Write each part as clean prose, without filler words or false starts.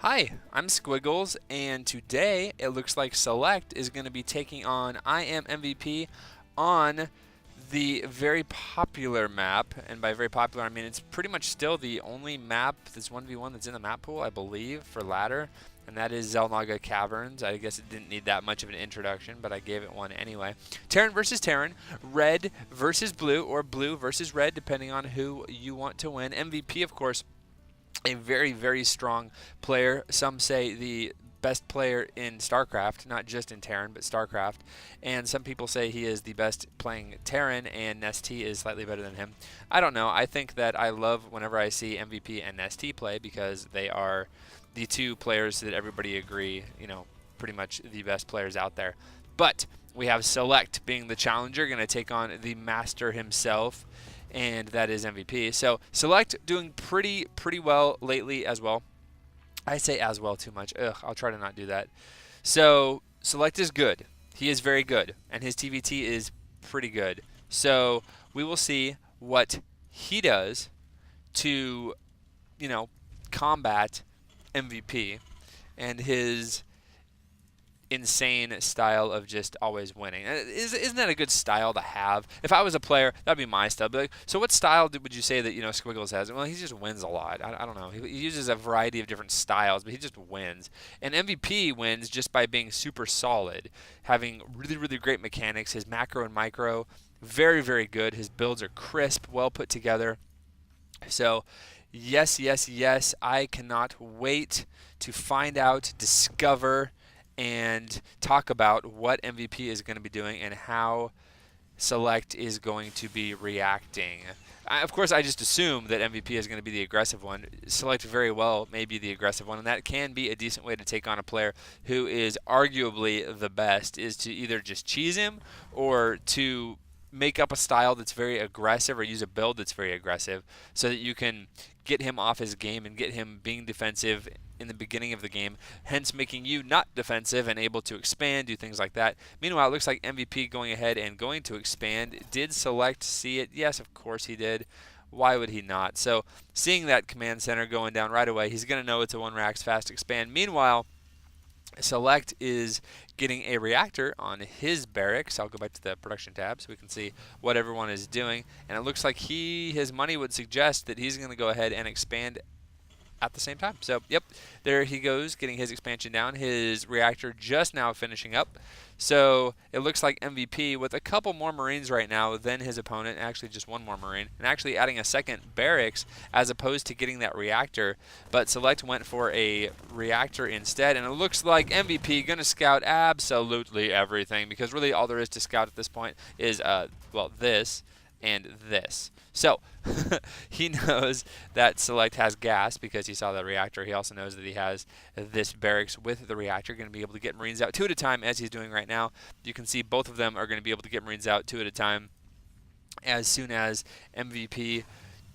Hi, I'm Squiggles, and today it looks like Select is going to be taking on IMMVP on the very popular map. And by very popular, I mean it's pretty much still the only map that's 1v1 that's in the map pool, I believe, for ladder, and that is Naga Caverns. I guess it didn't need that much of an introduction, but I gave it one anyway. Terran versus Terran, red versus blue, or blue versus red, depending on who you want to win. MVP, of course, a very, very strong player. Some say the best player in StarCraft, not just in Terran, but StarCraft. And some people say he is the best playing Terran, and Nestea is slightly better than him. I don't know. I think that I love whenever I see MVP and Nestea play because they are the two players that everybody agree, pretty much the best players out there. But we have Select being the challenger, going to take on the master himself, and that is MVP. So Select doing pretty well lately as well. I say as well too much. Ugh, I'll try to not do that. So Select is good. He is very good, and his TvT is pretty good. So we will see what he does to, combat MVP and his insane style of just always winning. Isn't that a good style to have? If I was a player, that'd be my style. Be like, so what style would you say that Squiggles has? Well, he just wins a lot. I don't know. He uses a variety of different styles, but he just wins. And MVP wins just by being super solid, having really great mechanics. His macro and micro, very good. His builds are crisp, well put together. So yes, I cannot wait to find out, discover, and talk about what MVP is going to be doing and how Select is going to be reacting. Of course, I just assume that MVP is going to be the aggressive one. Select very well may be the aggressive one, and that can be a decent way to take on a player who is arguably the best, is to either just cheese him or to make up a style that's very aggressive or use a build that's very aggressive so that you can get him off his game and get him being defensive in the beginning of the game, hence making you not defensive and able to expand, do things like that. Meanwhile, it looks like MVP going ahead and going to expand. Did Select see it? Yes, of course he did. Why would he not? So seeing that command center going down right away, he's going to know it's a 1-Rax fast expand. Meanwhile, Select is getting a reactor on his barracks. I'll go back to the production tab so we can see what everyone is doing. And it looks like his money would suggest that he's going to go ahead and expand at the same time. So, yep, there he goes, getting his expansion down. His reactor just now finishing up. So, it looks like MVP with a couple more Marines right now than his opponent, actually just one more Marine, and actually adding a second barracks as opposed to getting that reactor. But Select went for a reactor instead, and it looks like MVP going to scout absolutely everything, because really all there is to scout at this point is, this and this. So he knows that Select has gas because he saw the reactor. He also knows that he has this barracks with the reactor, going to be able to get Marines out 2 at a time as he's doing right now. You can see both of them are going to be able to get Marines out 2 at a time as soon as MVP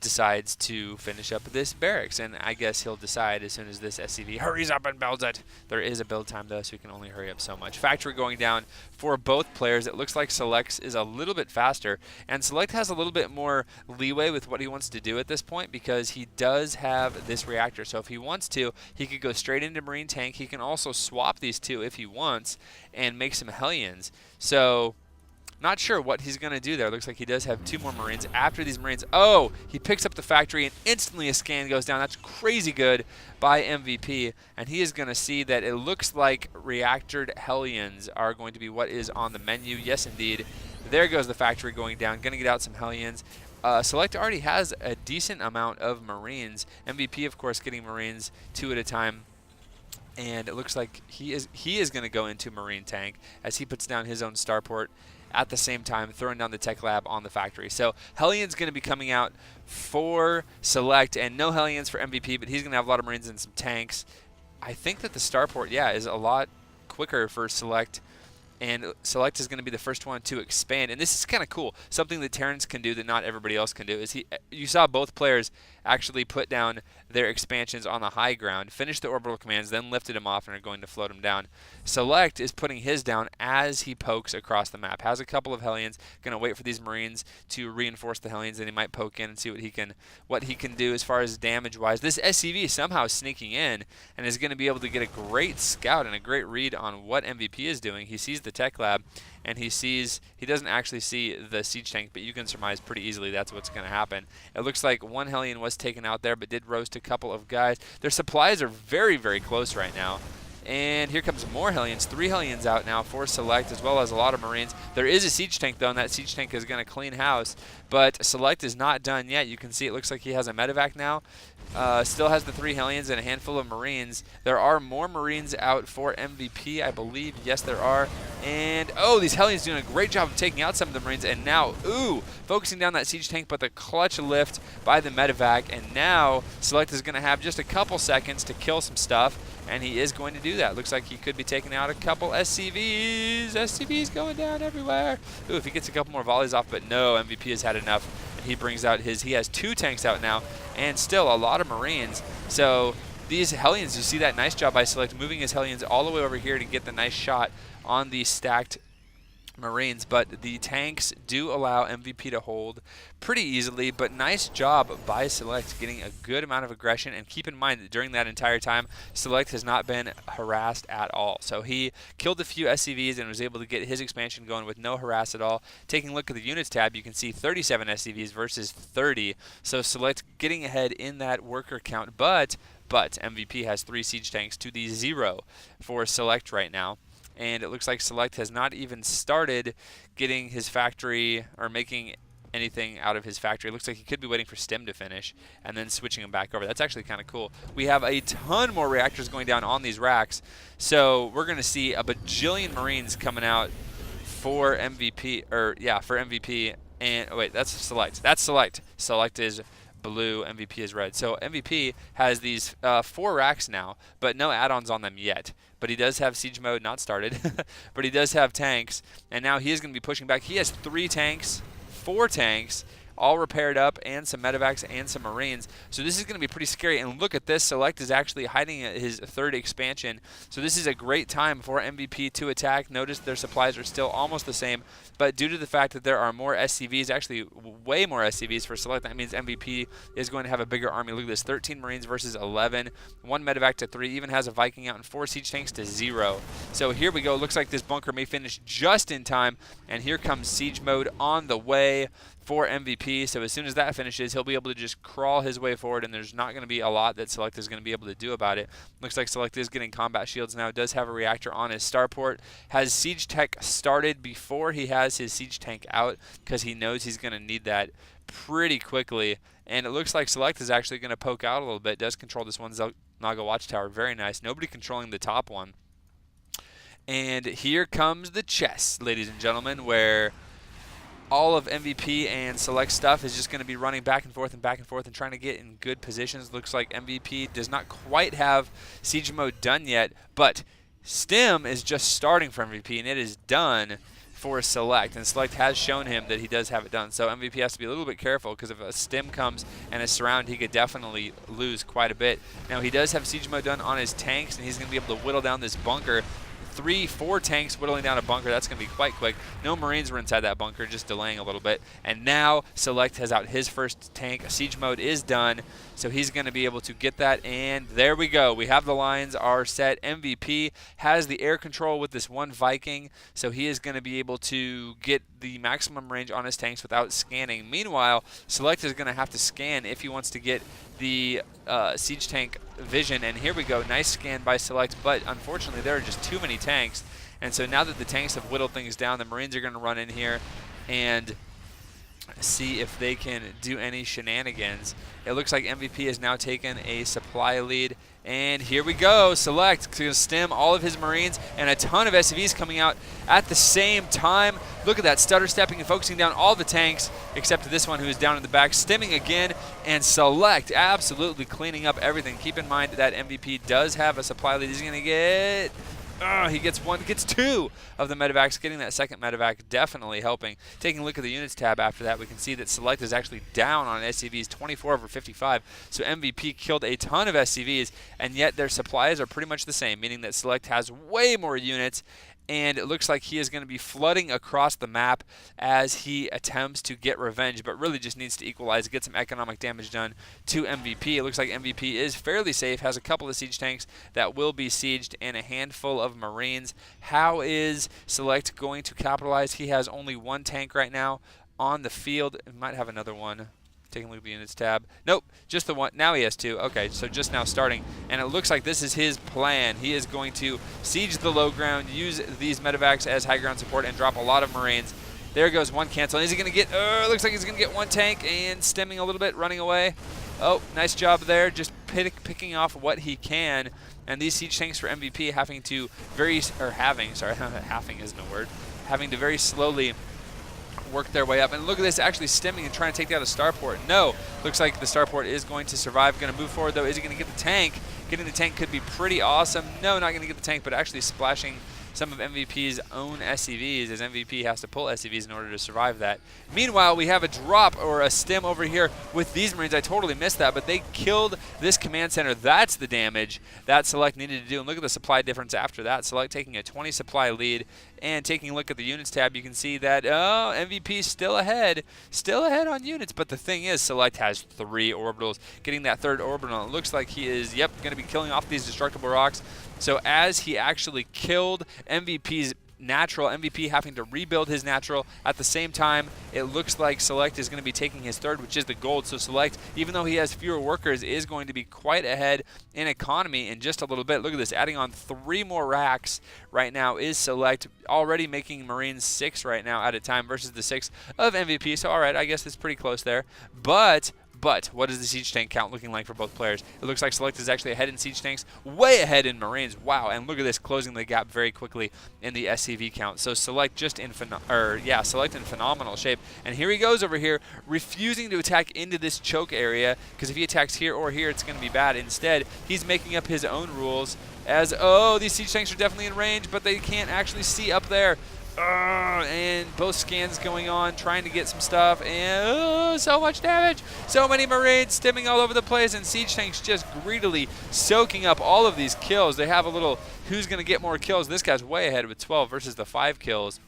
decides to finish up this barracks, and I guess he'll decide as soon as this SCV hurries up and builds it. There is a build time though, so you can only hurry up so much. Factory going down for both players. It looks like Select's is a little bit faster, and Select has a little bit more leeway with what he wants to do at this point because he does have this reactor. So if he wants to, he could go straight into Marine Tank. He can also swap these two if he wants and make some Hellions. So not sure what he's going to do there. Looks like he does have 2 more Marines. After these Marines, oh, he picks up the factory and instantly a scan goes down. That's crazy good by MVP. And he is going to see that it looks like reactored Hellions are going to be what is on the menu. Yes, indeed. There goes the factory going down. Going to get out some Hellions. Select already has a decent amount of Marines. MVP, of course, getting Marines 2 at a time. And it looks like he is going to go into Marine Tank as he puts down his own starport at the same time, throwing down the tech lab on the factory. So Hellion's going to be coming out for Select, and no Hellions for MVP, but he's going to have a lot of Marines and some tanks. I think that the starport, is a lot quicker for Select, and Select is going to be the first one to expand. And this is kind of cool. Something that Terrans can do that not everybody else can do is you saw both players actually put down their expansions on the high ground, finished the orbital commands, then lifted him off and are going to float him down. dSeleCT is putting his down as he pokes across the map. Has a couple of Hellions, going to wait for these Marines to reinforce the Hellions, and he might poke in and see what he can do as far as damage-wise. This SCV is somehow sneaking in and is going to be able to get a great scout and a great read on what MVP is doing. He sees the tech lab, and he doesn't actually see the siege tank, but you can surmise pretty easily that's what's going to happen. It looks like one Hellion was taken out there, but did roast a couple of guys. Their supplies are very, very close right now. And here comes more Hellions. 3 Hellions out now for dSeleCT, as well as a lot of Marines. There is a siege tank, though, and that siege tank is going to clean house. But dSeleCT is not done yet. You can see it looks like he has a medevac now. Still has the 3 Hellions and a handful of Marines. There are more Marines out for MVP, I believe. Yes, there are. And, oh, these Hellions doing a great job of taking out some of the Marines. And now, ooh, focusing down that siege tank, but the clutch lift by the medevac. And now dSeleCT is going to have just a couple seconds to kill some stuff. And he is going to do that. Looks like he could be taking out a couple SCVs. SCVs going down everywhere. Ooh, if he gets a couple more volleys off, but no, MVP has had enough. And he brings out he has 2 tanks out now, and still a lot of Marines. So these Hellions, you see that nice job by dSeleCT, moving his Hellions all the way over here to get the nice shot on the stacked Marines, but the tanks do allow MVP to hold pretty easily. But nice job by dSeleCT getting a good amount of aggression, and keep in mind that during that entire time dSeleCT has not been harassed at all. So he killed a few SCVs and was able to get his expansion going with no harass at all. Taking a look at the units tab, you can see 37 SCVs versus 30. So dSeleCT getting ahead in that worker count, but MVP has 3 siege tanks to the 0 for dSeleCT right now. And it looks like dSeleCT has not even started getting his factory or making anything out of his factory. It looks like he could be waiting for STEM to finish and then switching him back over. That's actually kind of cool. We have a ton more reactors going down on these racks, so we're going to see a bajillion Marines coming out for MVP, for MVP. And oh wait, that's dSeleCT. That's dSeleCT. dSeleCT is blue, MVP is red. So MVP has these 4 racks now, but no add-ons on them yet. But he does have siege mode not started, but he does have tanks, and now he is going to be pushing back. He has 3 tanks, 4 tanks, all repaired up, and some medevacs and some Marines. So this is going to be pretty scary. And look at this. dSeleCT is actually hiding his 3rd expansion. So this is a great time for MVP to attack. Notice their supplies are still almost the same, but due to the fact that there are more SCVs, actually way more SCVs for dSeleCT, that means MVP is going to have a bigger army. Look at this, 13 Marines versus 11, 1 medevac to 3, even has a Viking out, and 4 siege tanks to 0. So here we go. Looks like this bunker may finish just in time, and here comes siege mode on the way for MVP. So as soon as that finishes, he'll be able to just crawl his way forward, and there's not going to be a lot that dSeleCT is going to be able to do about it. Looks like dSeleCT is getting combat shields now. Does have a reactor on his starport. Has siege tech started before he has his siege tank out, because he knows he's going to need that pretty quickly. And it looks like dSeleCT is actually going to poke out a little bit. Does control this one Naga watchtower. Very nice. Nobody controlling the top one. And here comes the chess, ladies and gentlemen, where all of MVP and dSeleCT stuff is just going to be running back and forth and trying to get in good positions. Looks like MVP does not quite have siege mode done yet, but STEM is just starting for MVP, and it is done for dSeleCT, and dSeleCT has shown him that he does have it done. So MVP has to be a little bit careful, because if a STEM comes and is surrounded, he could definitely lose quite a bit. Now he does have siege mode done on his tanks, and he's going to be able to whittle down this bunker. 3-4 tanks whittling down a bunker. That's going to be quite quick. No Marines were inside that bunker, just delaying a little bit. And now dSeleCT has out his first tank. Siege mode is done, so he's going to be able to get that. And there we go. We have the lines are set. MVP has the air control with this 1 Viking, so he is going to be able to get the maximum range on his tanks without scanning. Meanwhile, dSeleCT is going to have to scan if he wants to get the siege tank vision. And here we go. Nice scan by dSeleCT, but unfortunately there are just too many tanks. And so now that the tanks have whittled things down, the Marines are going to run in here and see if they can do any shenanigans. It looks like MVP has now taken a supply lead. And here we go. dSeleCT going to stem all of his Marines, and a ton of SCVs coming out at the same time. Look at that, stutter stepping and focusing down all the tanks, except this one who is down in the back, stemming again, and dSeleCT absolutely cleaning up everything. Keep in mind that MVP does have a supply lead. He's going to get He gets one, gets two of the medevacs. Getting that second medevac definitely helping. Taking a look at the units tab after that, we can see that Select is actually down on SCVs, 24 over 55. So MVP killed a ton of SCVs, and yet their supplies are pretty much the same, meaning that Select has way more units, and it looks like he is going to be flooding across the map as he attempts to get revenge, but really just needs to equalize, get some economic damage done to MVP. It looks like MVP is fairly safe, has a couple of siege tanks that will be sieged and a handful of Marines. How is Select going to capitalize? He has only one tank right now on the field. He might have another one. Taking a look at the units tab. Nope, just the one. Now he has two. Okay, so just now starting. And it looks like this is his plan. He is going to siege the low ground, use these medevacs as high ground support, and drop a lot of Marines. There goes one cancel. Is he going to get... looks like he's going to get one tank and stemming a little bit, running away. Oh, nice job there. Just picking off what he can. And these siege tanks for MVP having to having to very slowly work their way up. And look at this, actually stemming and trying to take out a starport. No, looks like the starport is going to survive. Going to move forward though. Is he going to get the tank? Getting the tank could be pretty awesome. No, not going to get the tank, but actually splashing some of MVP's own SCVs, as MVP has to pull SCVs in order to survive that. Meanwhile, we have a drop or a stem over here with these Marines. I totally missed that, but they killed this command center. That's the damage that Select needed to do. And look at the supply difference after that. Select taking a 20 supply lead. And taking a look at the units tab, you can see that, MVP is still ahead on units. But the thing is, Select has 3 orbitals. Getting that third orbital, it looks like he is, going to be killing off these destructible rocks. So as he actually killed MVP's natural, MVP having to rebuild his natural. At the same time, it looks like Select is going to be taking his third, which is the gold. So Select, even though he has fewer workers, is going to be quite ahead in economy in just a little bit. Look at this, adding on 3 more racks right now is Select, already making Marines 6 right now at a time versus the 6 of MVP. So all right, I guess it's pretty close there. But what is the siege tank count looking like for both players? It looks like Select is actually ahead in siege tanks, way ahead in Marines. Wow, and look at this, closing the gap very quickly in the SCV count. So Select just in Select in phenomenal shape. And here he goes over here, refusing to attack into this choke area, because if he attacks here or here, it's going to be bad. Instead, he's making up his own rules as, these siege tanks are definitely in range, but they can't actually see up there. And both scans going on, trying to get some stuff, and so much damage. So many Marines stemming all over the place, and siege tanks just greedily soaking up all of these kills. They have a little who's going to get more kills. This guy's way ahead with 12 versus the 5 kills.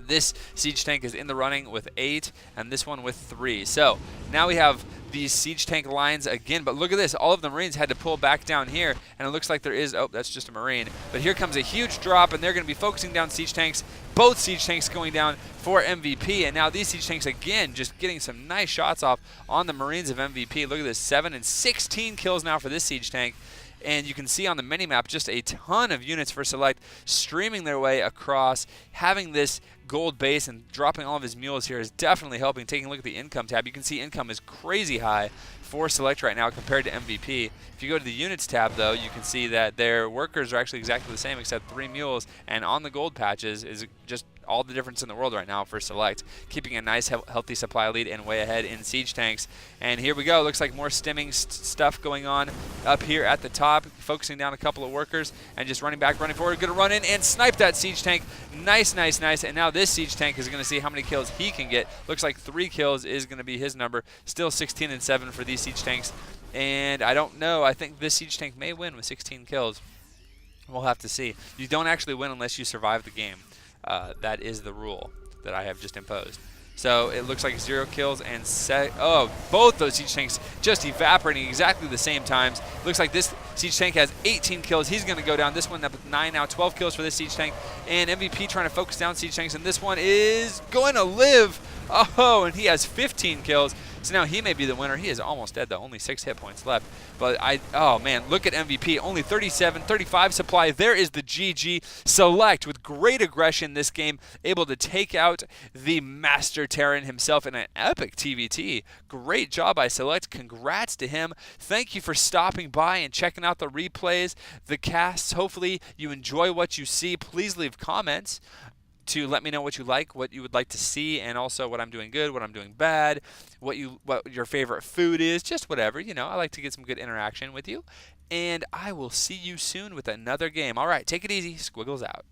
This siege tank is in the running with 8, and this one with 3. So now we have these siege tank lines again, but look at this. All of the Marines had to pull back down here, and it looks like there is, that's just a Marine. But here comes a huge drop, and they're going to be focusing down siege tanks. Both siege tanks going down for MVP, and now these siege tanks again just getting some nice shots off on the Marines of MVP. Look at this, 7 and 16 kills now for this siege tank. And you can see on the minimap just a ton of units for Select streaming their way across. Having this gold base and dropping all of his mules here is definitely helping. Taking a look at the income tab, you can see income is crazy high for Select right now compared to MVP. If you go to the units tab, though, you can see that their workers are actually exactly the same except 3 mules, and on the gold patches is just all the difference in the world right now for Select, keeping a nice healthy supply lead and way ahead in siege tanks. And here we go, looks like more stemming stuff going on up here at the top, focusing down a couple of workers and just running back, running forward, gonna run in and snipe that siege tank. Nice. And now this siege tank is gonna see how many kills he can get. Looks like 3 kills is gonna be his number. Still 16 and 7 for these siege tanks, and I don't know, I think this siege tank may win with 16 kills. We'll have to see. You don't actually win unless you survive the game. That is the rule that I have just imposed. So it looks like 0 kills and both those siege tanks just evaporating exactly the same times. Looks like this siege tank has 18 kills. He's going to go down. This one up with 9 now, 12 kills for this siege tank. And MVP trying to focus down siege tanks, and this one is going to live. And he has 15 kills. So now he may be the winner. He is almost dead though, only 6 hit points left. But man, look at MVP, only 37, 35 supply. There is the GG. Select with great aggression this game, able to take out the Master Terran himself in an epic TvT. Great job by Select. Congrats to him. Thank you for stopping by and checking out the replays, the casts. Hopefully you enjoy what you see. Please leave comments. to let me know what you like, what you would like to see, and also what I'm doing good, what I'm doing bad, what your favorite food is, just whatever. I like to get some good interaction with you. And I will see you soon with another game. All right, take it easy. Squiggles out.